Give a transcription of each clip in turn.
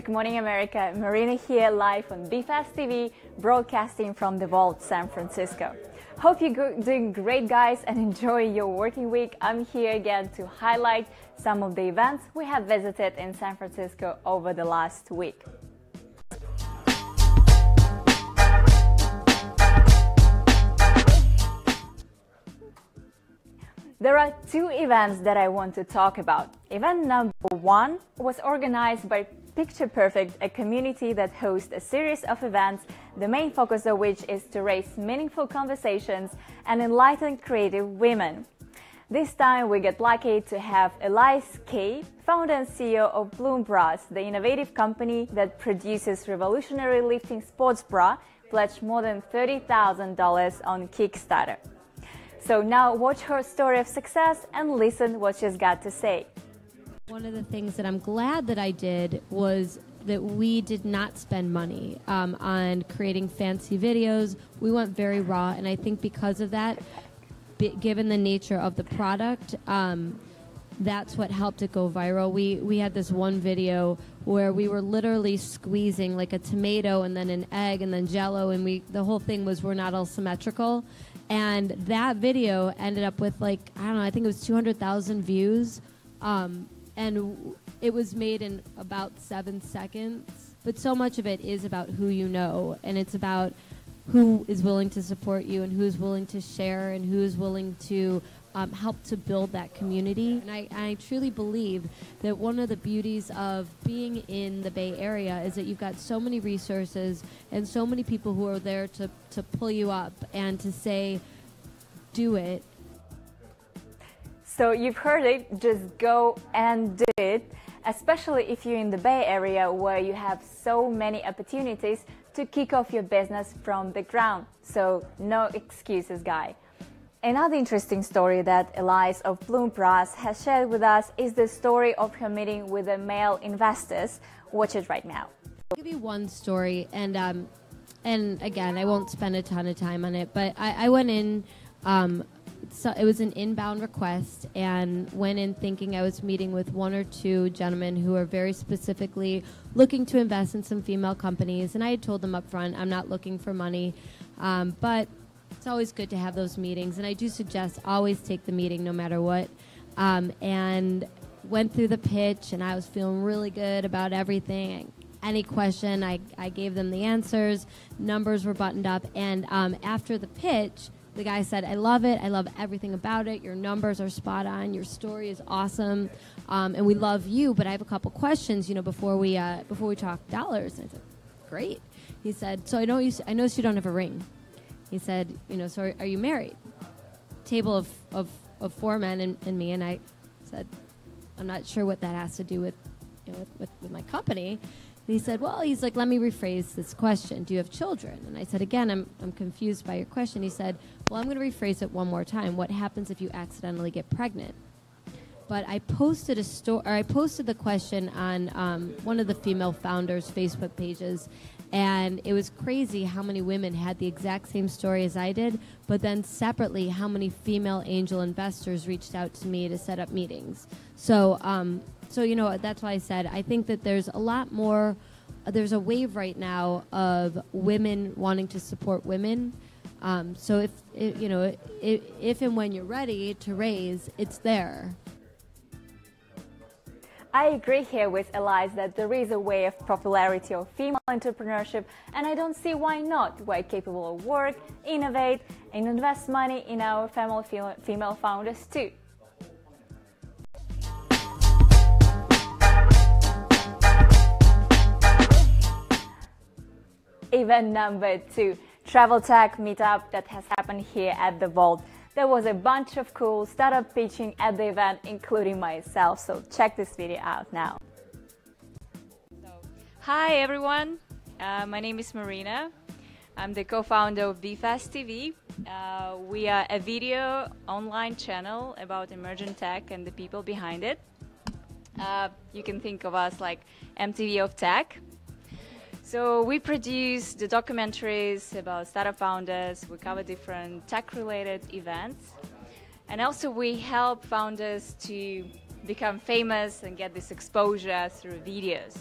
Good morning, America. Marina here, live on BFast TV, broadcasting from the Vault, San Francisco. Hope you're doing great, guys, and enjoy your working week. I'm here again to highlight some of the events we have visited in San Francisco over the last week. There are two events that I want to talk about. Event number one was organized by Picture Perfect, a community that hosts a series of events, the main focus of which is to raise meaningful conversations and enlighten creative women. This time we get lucky to have Elise Kay, founder and CEO of Bloom Bras, the innovative company that produces revolutionary lifting sports bra, pledged more than $30,000 on Kickstarter. So now watch her story of success and listen what she's got to say. One of the things that I'm glad that I did was that we did not spend money on creating fancy videos. We went very raw, and I think because of that, given the nature of the product, that's what helped it go viral. We had this one video where we were literally squeezing like a tomato and then an egg and then Jell-O, and the whole thing was we're not all symmetrical. And that video ended up with I don't know, I think it was 200,000 views. And it was made in about 7 seconds. But so much of it is about who you know, and it's about who is willing to support you and who's willing to share and who's willing to help to build that community. And I truly believe that one of the beauties of being in the Bay Area is that you've got so many resources and so many people who are there to pull you up and to say, do it. So you've heard it, just go and do it, especially if you're in the Bay Area where you have so many opportunities to kick off your business from the ground. So no excuses, guy. Another interesting story that Elise of Bloom Bras has shared with us is the story of her meeting with the male investors. Watch it right now. I'll give you one story, and again, I won't spend a ton of time on it, but I went in, so it was an inbound request, and went in thinking I was meeting with one or two gentlemen who are very specifically looking to invest in some female companies, and I had told them up front, I'm not looking for money, but it's always good to have those meetings, and I do suggest always take the meeting no matter what. And went through the pitch, and I was feeling really good about everything. Any question, I gave them the answers, numbers were buttoned up, and after the pitch, the guy said, I love it, I love everything about it, your numbers are spot on, your story is awesome, and we love you, but I have a couple questions, before we talk dollars. And I said, great. He said, so I noticed you don't have a ring. He said, so are you married? Table of four men and me, and I said, I'm not sure what that has to do with my company. And he said, he's like, let me rephrase this question. Do you have children? And I said, again, I'm confused by your question. He said, well, I'm going to rephrase it one more time. What happens if you accidentally get pregnant? But I posted the question on one of the female founders' Facebook pages, and it was crazy how many women had the exact same story as I did, but then separately how many female angel investors reached out to me to set up meetings. So that's why I said I think that there's a lot more. There's a wave right now of women wanting to support women. So if and when you're ready to raise, it's there. I agree here with Elise that there is a way of popularity of female entrepreneurship, and I don't see why not. We're capable of work, innovate, and invest money in our female founders too. Event number 2, Travel Tech Meetup that has happened here at the Vault. There was a bunch of cool startup pitching at the event, including myself, so check this video out now. Hi everyone, my name is Marina. I'm the co-founder of BFast TV. We are a video online channel about emerging tech and the people behind it. You can think of us like MTV of tech. So we produce the documentaries about startup founders, we cover different tech-related events, and also we help founders to become famous and get this exposure through videos.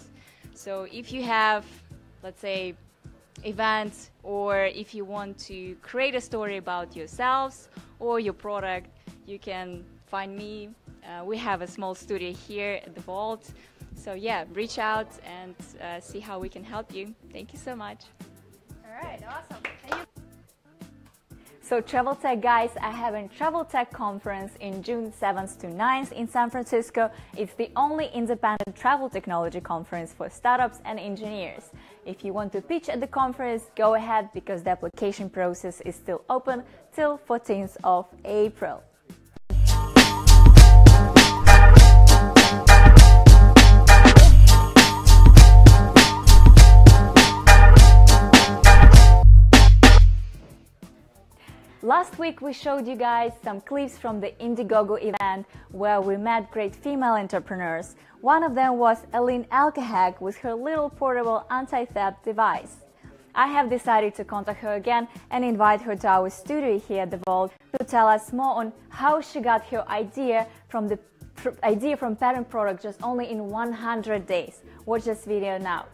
So if you have, let's say, events, or if you want to create a story about yourselves or your product, you can find me. We have a small studio here at the Vault. So yeah, reach out and see how we can help you. Thank you so much. All right, awesome. Thank you. So Travel Tech guys, I have a Travel Tech conference in June 7th to 9th in San Francisco. It's the only independent travel technology conference for startups and engineers. If you want to pitch at the conference, go ahead because the application process is still open till 14th of April. Last week we showed you guys some clips from the Indiegogo event where we met great female entrepreneurs. One of them was Aline Alkahag with her little portable anti-theft device. I have decided to contact her again and invite her to our studio here at the Vault to tell us more on how she got her idea from patent product just only in 100 days. Watch this video now.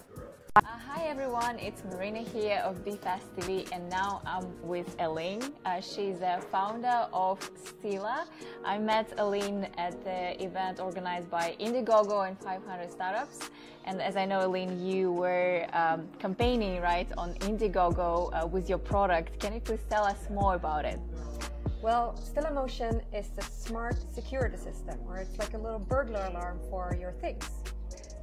Hi everyone, it's Marina here of BFast TV, and now I'm with Aline. She's the founder of Stila. I met Aline at the event organized by Indiegogo and 500 Startups. And as I know, Aline, you were campaigning right on Indiegogo with your product. Can you please tell us more about it? Well, Stila Motion is a smart security system, or it's like a little burglar alarm for your things.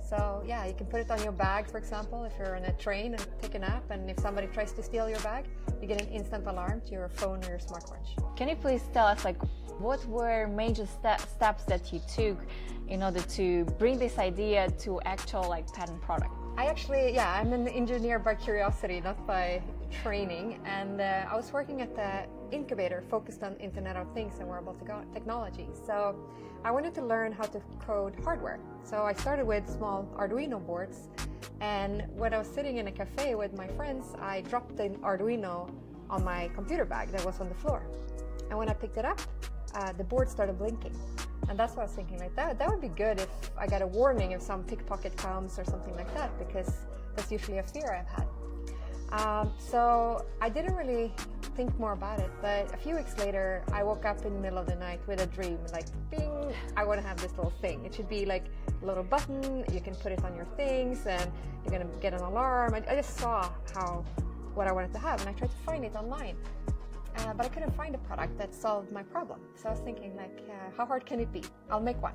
So yeah, you can put it on your bag, for example, if you're on a train and take a nap, and if somebody tries to steal your bag, you get an instant alarm to your phone or your smartwatch. Can you please tell us, like, what were major steps that you took in order to bring this idea to actual, like, patent product? I'm an engineer by curiosity, not by training, and I was working at the incubator focused on Internet of Things and wearable technology. So I wanted to learn how to code hardware. So I started with small Arduino boards, and when I was sitting in a cafe with my friends, I dropped the Arduino on my computer bag that was on the floor. And when I picked it up, the board started blinking. And that's what I was thinking, like that would be good if I got a warning if some pickpocket comes or something like that, because that's usually a fear I've had. So I didn't really think more about it, but a few weeks later I woke up in the middle of the night with a dream, like, bing, I want to have this little thing. It should be like a little button, you can put it on your things and you're going to get an alarm. I just saw what I wanted to have, and I tried to find it online. But I couldn't find a product that solved my problem. So I was thinking, like, how hard can it be? I'll make one.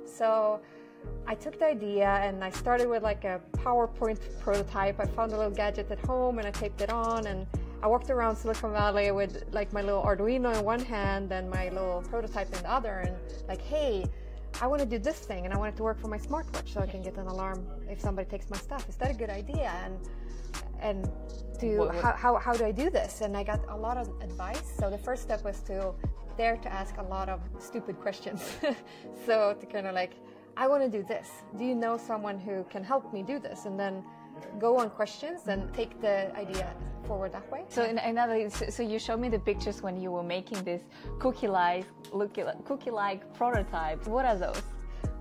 So I took the idea and I started with like a PowerPoint prototype. I found a little gadget at home and I taped it on, and I walked around Silicon Valley with like my little Arduino in one hand and my little prototype in the other, and like, hey, I want to do this thing and I want it to work for my smartwatch so I can get an alarm if somebody takes my stuff. Is that a good idea? And how do I do this? And I got a lot of advice. So the first step was to dare to ask a lot of stupid questions. So to kind of like, I want to do this. Do you know someone who can help me do this? And then go on questions and take the idea forward that way. So so you showed me the pictures when you were making this cookie-like prototypes. What are those?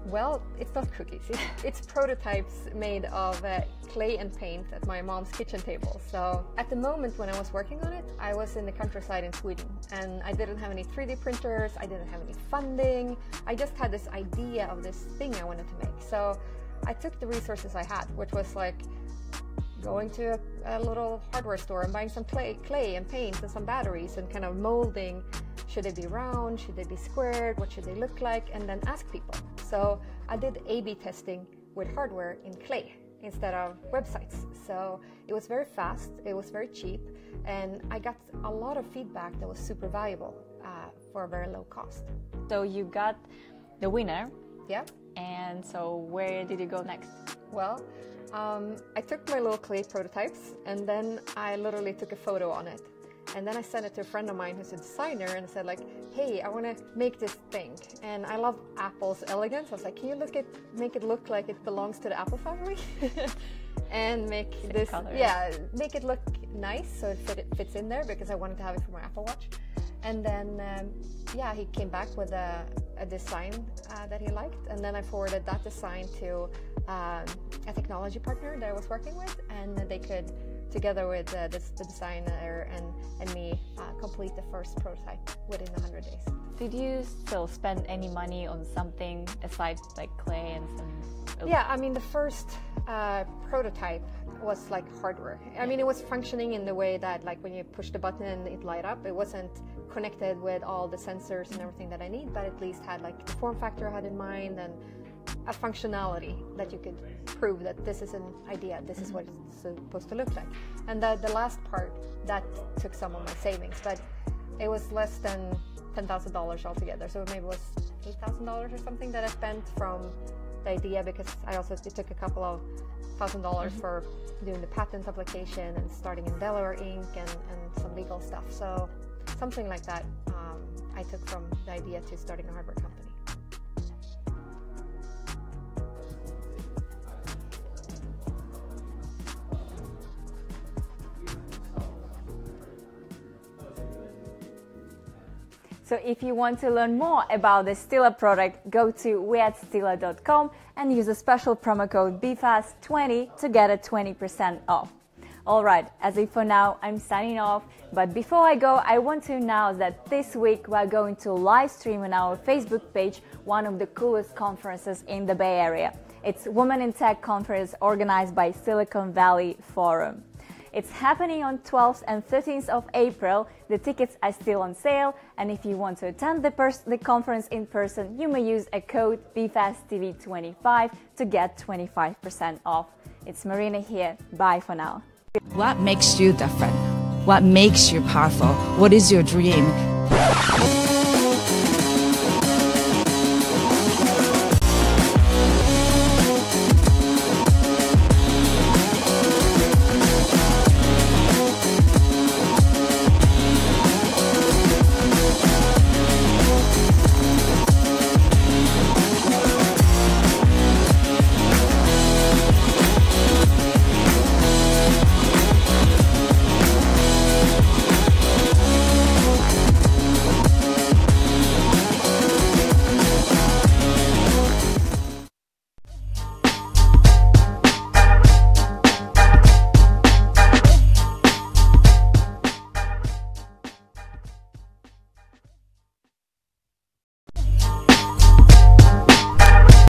Well, it's not cookies. It's prototypes made of clay and paint at my mom's kitchen table. So at the moment when I was working on it, I was in the countryside in Sweden, and I didn't have any 3D printers, I didn't have any funding. I just had this idea of this thing I wanted to make. So I took the resources I had, which was like going to a little hardware store and buying some clay and paint and some batteries, and kind of molding. Should they be round? Should they be squared? What should they look like? And then ask people. So I did A/B testing with hardware in clay instead of websites. So it was very fast, it was very cheap, and I got a lot of feedback that was super valuable for a very low cost. So you got the winner. Yeah. And so where did you go next? Well, I took my little clay prototypes and then I literally took a photo on it. And then I sent it to a friend of mine who's a designer and said, like, hey, I want to make this thing. And I love Apple's elegance. I was like, can you make it look like it belongs to the Apple family? And make this, make it look nice so it fits in there, because I wanted to have it for my Apple Watch. And then, he came back with a design that he liked. And then I forwarded that design to a technology partner that I was working with, and they could, together with the designer and me, complete the first prototype within 100 days. Did you still spend any money on something aside like clay and some? Yeah, I mean the first prototype was like hardware. I mean it was functioning in the way that like when you push the button and it light up. It wasn't connected with all the sensors and everything that I need, but at least had like the form factor I had in mind and a functionality that you could prove that this is an idea, this is what it's supposed to look like. And the last part, that took some of my savings, but it was less than $10,000 altogether, so maybe it was $8,000 or something that I spent from the idea, because it took a couple of $1,000 for doing the patent application and starting in Delaware Inc. and some legal stuff. So something like that I took from the idea to starting a hardware company. So if you want to learn more about the Stila product, go to weatstila.com and use a special promo code BFAST20 to get a 20% off. Alright, as if for now, I'm signing off, but before I go, I want to announce that this week we're going to live stream on our Facebook page one of the coolest conferences in the Bay Area. It's Women in Tech conference organized by Silicon Valley Forum. It's happening on 12th and 13th of April. The tickets are still on sale, and if you want to attend the conference in person, you may use a code BFASTV25 to get 25% off. It's Marina here. Bye for now. What makes you different? What makes you powerful? What is your dream?